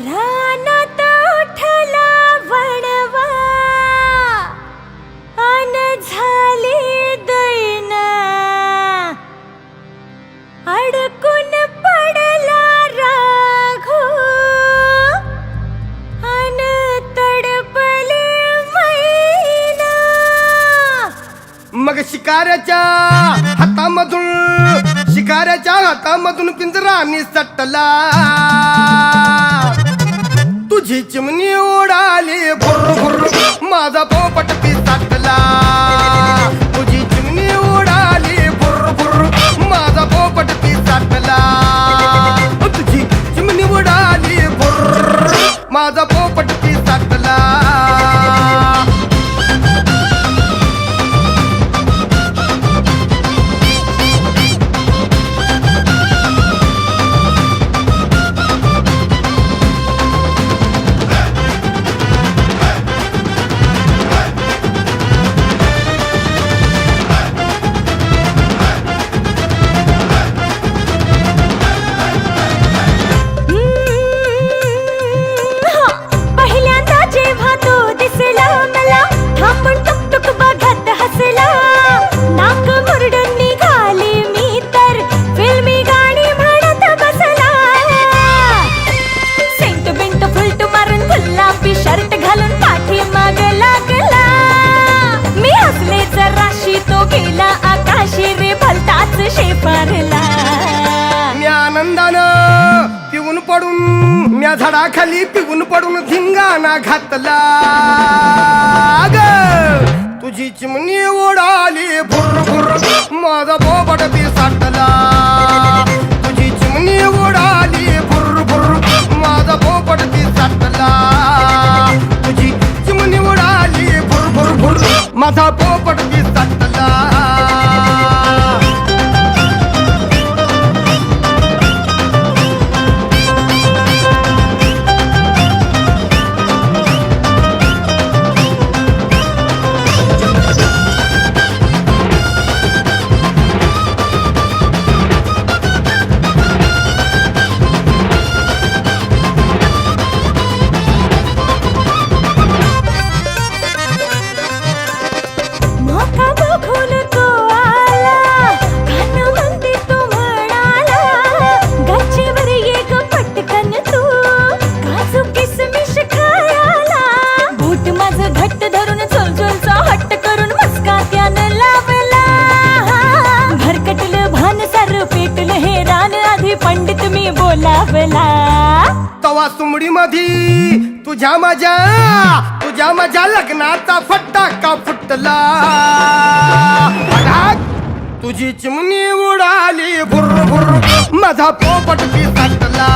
रानात उठला वणवा अन झाली दैना अडकून पडला राघो अन तडपले मैना. मग शिकाऱ्याच्या हातामधून पिंजरा निसटला. तुझी चिमणी उडाली भुर्र भुर्र माझा पोपट पिसाटला. तुझी चिमणी उडाली भुर्र भुर्र माझा पोपट पिसाटला. तुझी चिमणी उडाली भुर्र माझा पोपट पिसाटला. शर्ट घालून पाठी माग लागला. मी हसले जराशी तो गेला आकाशी रे भलताच शेफारला. मी आनंदानं पिऊन पडून म्या झाडाखाली पिऊन पडून धिंगाणा घातला. तुझी चिमणी उडाली भुर्र भुर्र माझा पोपट पिसाटला. तुझी चिमणी उडाली भुर्र भुर्र माझा पोपट पिसाटला. तुझी चिमणी उडाली भुर्र भुर्र भुर्र माझा पोपट पिसाटला. पंडित मी बोलावला. तवा सुमडी मधी तुझ्या माझ्या लग्नाचा फटाका फुटला. तुझी चिमणी उडाली भुर्र भुर्र माझा पोपट पिसाटला.